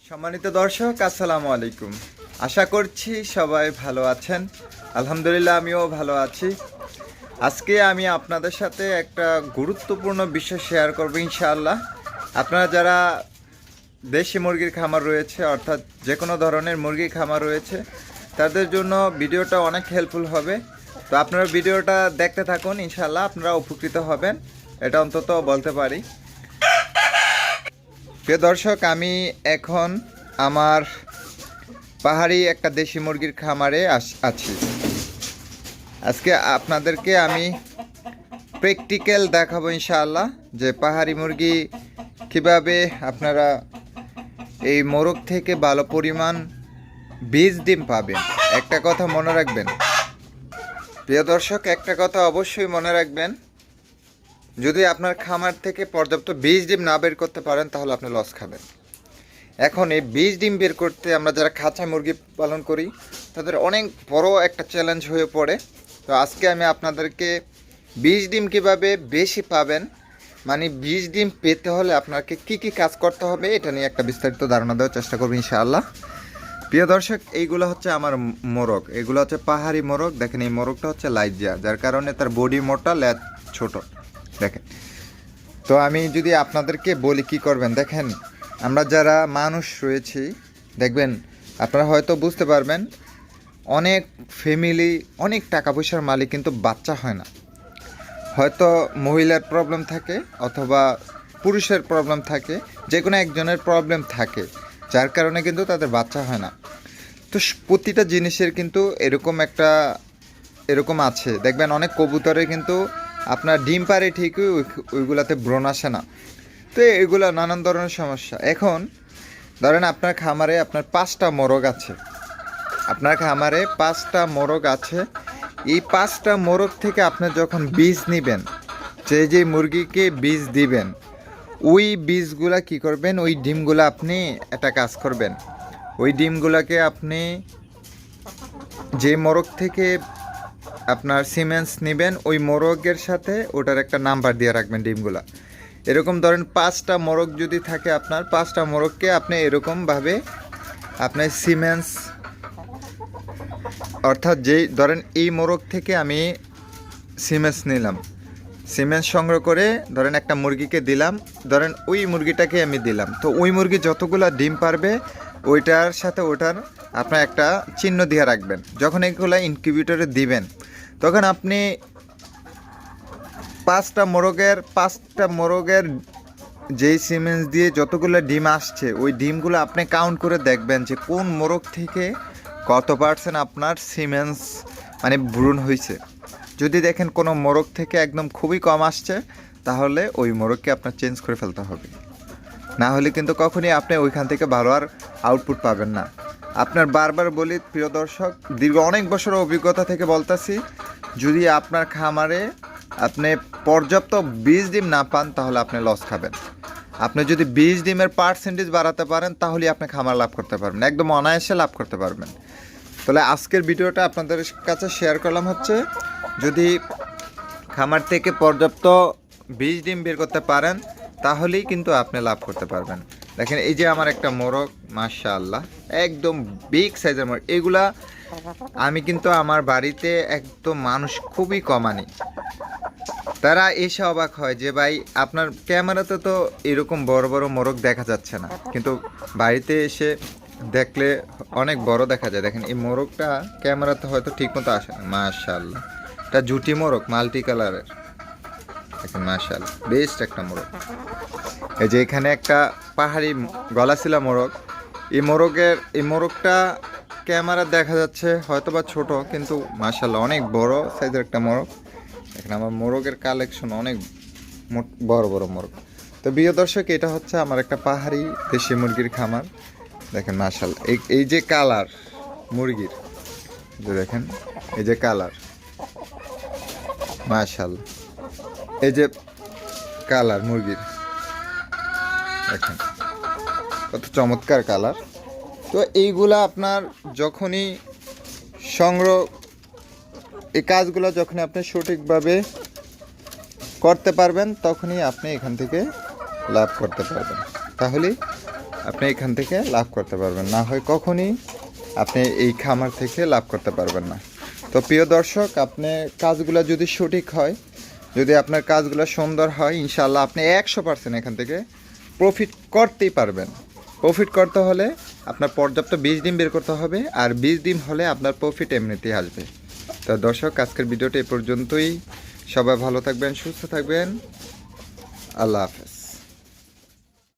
সম্মানিত দর্শক, আসসালামু আলাইকুম। আশা করছি সবাই ভালো আছেন। আলহামদুলিল্লাহ, আমিও ভালো আছি। আজকে আমি আপনাদের সাথে একটা গুরুত্বপূর্ণ বিষয় শেয়ার করব ইনশাআল্লাহ। আপনারা যারা দেশি মুরগির খামার রয়েছে, অর্থাৎ যে কোনো ধরনের মুরগির খামার রয়েছে, তাদের জন্য ভিডিওটা অনেক হেল্পফুল হবে। তো আপনারা ভিডিওটা দেখতে থাকুন, ইনশাআল্লাহ আপনারা উপকৃত হবেন, এটা অন্তত বলতে পারি। প্রিয় দর্শক, আমি এখন আমার পাহাড়ি একটা দেশি মুরগির খামারে আছি। আজকে আপনাদেরকে আমি প্র্যাকটিক্যাল দেখাবো ইনশাআল্লাহ, যে পাহাড়ি মুরগি কিভাবে আপনারা এই মোরগ থেকে ভালো পরিমাণ বীজ ডিম পাবেন। একটা কথা মনে রাখবেন প্রিয় দর্শক, একটা কথা অবশ্যই মনে রাখবেন, যদি আপনার খামার থেকে পর্যাপ্ত বীজ ডিম না বের করতে পারেন তাহলে আপনি লস খাবেন। এখন এই বীজ ডিম বের করতে আমরা যারা খাঁচা মুরগি পালন করি তাদের অনেক বড় একটা চ্যালেঞ্জ হয়ে পড়ে। তো আজকে আমি আপনাদেরকে বীজ ডিম কীভাবে বেশি পাবেন, মানে বীজ ডিম পেতে হলে আপনাকে কি কি কাজ করতে হবে, এটা নিয়ে একটা বিস্তারিত ধারণা দেওয়ার চেষ্টা করব ইনশাআল্লাহ। প্রিয় দর্শক, এইগুলো হচ্ছে আমার মোরগ, এগুলো হচ্ছে পাহাড়ি মোরগ। দেখেন, এই মোরগটা হচ্ছে লাইজা, যার কারণে তার বডি মোটা, লেজ ছোট। দেখেন, তো আমি যদি আপনাদেরকে বলি কি করবেন, দেখেন আমরা যারা মানুষ রয়েছি, দেখবেন আপনারা হয়তো বুঝতে পারবেন, অনেক ফ্যামিলি, অনেক টাকা পয়সার মালিক কিন্তু বাচ্চা হয় না। হয়তো মহিলার প্রবলেম থাকে অথবা পুরুষের প্রবলেম থাকে, যে কোনো একজনের প্রবলেম থাকে, যার কারণে কিন্তু তাদের বাচ্চা হয় না। তো প্রতিটা জিনিসের কিন্তু এরকম আছে। দেখবেন অনেক কবুতরে কিন্তু আপনার ডিম পারে ঠিকই, ওইগুলাতে ব্রণ আসে না। তো এগুলো নানান ধরনের সমস্যা। এখন ধরেন আপনার খামারে আপনার 5টা মোরগ আছে, আপনার খামারে 5টা মোরগ আছে। এই 5টা মোরগ থেকে আপনি যখন বীজ নেবেন, যে মুরগিকে বীজ দিবেন, ওই বীজগুলা কি করবেন, ওই ডিমগুলো আপনি একটা কাজ করবেন, ওই ডিমগুলাকে আপনি যে মোরগ থেকে আপনার সিমেন্স নেবেন, ওই মোরগের সাথে ওটার একটা নাম্বার দিয়ে রাখবেন ডিমগুলা। এরকম ধরেন 5টা মোরগ যদি থাকে, আপনার 5টা মোরগকে আপনি এরকমভাবে আপনার সিমেন্স, অর্থাৎ যেই ধরেন এই মোরগ থেকে আমি সিমেন্স নিলাম, সিমেন্স সংগ্রহ করে ধরেন একটা মুরগিকে দিলাম, ধরেন ওই মুরগিটাকে আমি দিলাম। তো ওই মুরগি যতগুলো ডিম পারবে ওইটার সাথে ওটার আপনার একটা চিহ্ন দিয়ে রাখবেন। যখন এগুলো ইনকিউবেটরে দিবেন, তখন আপনি 5টা মোরগের যেই সিমেন্স দিয়ে যতগুলো ডিম আসছে, ওই ডিমগুলো আপনি কাউন্ট করে দেখবেন যে কোন মোরগ থেকে কত পার্সেন্ট আপনার সিমেন্স মানে ভ্রূণ হয়েছে। যদি দেখেন কোনো মোরগ থেকে একদম খুবই কম আসছে, তাহলে ওই মোরগকে আপনার চেঞ্জ করে ফেলতে হবে। না হলে কিন্তু কখনই আপনি ওইখান থেকে ভালো আর আউটপুট পাবেন না। আপনার বারবার বলি প্রিয় দর্শক, দীর্ঘ অনেক বছরের অভিজ্ঞতা থেকে বলতেছি, যদি আপনার খামারে আপনি পর্যাপ্ত বীজ ডিম না পান তাহলে আপনি লস খাবেন। আপনি যদি বীজ ডিমের পার্সেন্টেজ বাড়াতে পারেন তাহলেই আপনি খামার লাভ করতে পারবেন, একদম অনায়াসে লাভ করতে পারবেন। তাহলে আজকের ভিডিওটা আপনাদের কাছে শেয়ার করলাম হচ্ছে, যদি খামার থেকে পর্যাপ্ত বীজ ডিম বের করতে পারেন তাহলেই কিন্তু আপনি লাভ করতে পারবেন। দেখেন, এই যে আমার একটা মোরগ, মাশাআল্লাহ, একদম বিগ সাইজের মোরগ। এগুলা আমি কিন্তু আমার বাড়িতে একদম মানুষ খুবই কম আনি। তারা এসে অবাক হয় যে ভাই, আপনার ক্যামেরাতে তো এরকম বড় বড় মোরগ দেখা যাচ্ছে না, কিন্তু বাড়িতে এসে দেখলে অনেক বড় দেখা যায়। দেখেন, এই মোরগটা ক্যামেরাতে হয়তো ঠিক মতো আসে না। মাশাআল্লাহ, এটা জুটি মোরগ, মাল্টি কালারের। দেখেন, মাশাআল্লাহ, বেস্ট একটা মোরগ। এই যে এখানে একটা পাহাড়ি গলাশিলা মোরগ। এই মোরগটা ক্যামেরা দেখা যাচ্ছে হয়তো বা ছোট, কিন্তু মাশাআল্লাহ অনেক বড় সাইজের একটা মোরগ। দেখেন, আমার মোরগের কালেকশন অনেক বড় বড় মোরগ। তো প্রিয় দর্শক, এটা হচ্ছে আমার একটা পাহাড়ি দেশি মুরগির খামার। দেখেন, মাশাআল্লাহ, এই যে কালার মুরগির, দেখেন এই যে কালার, মাশাআল্লাহ, এই যে কালার মুরগির, দেখেন কত চমৎকার কালার। তো এইগুলা আপনার যখনই এই কাজগুলো যখন আপনি সঠিকভাবে করতে পারবেন, তখনই আপনি এখান থেকে লাভ করতে পারবেন। তাহলেই আপনি এখান থেকে লাভ করতে পারবেন, না হয় কখনই আপনি এই খামার থেকে লাভ করতে পারবেন না। তো প্রিয় দর্শক, আপনি কাজগুলো যদি সঠিক হয়, যদি আপনার কাজগুলো সুন্দর হয়, ইনশাআল্লাহ আপনি 100% এখান থেকে প্রফিট করতেই পারবেন। প্রফিট করতে হলে আপনার পর্যাপ্ত 20 ডিম বের করতে হবে, আর 20 ডিম হলে আপনার প্রফিট এমনিতেই আসবে। তো দর্শক, আজকের ভিডিওটা এই পর্যন্তই। সবাই ভালো থাকবেন, সুস্থ থাকবেন। আল্লাহ হাফেজ।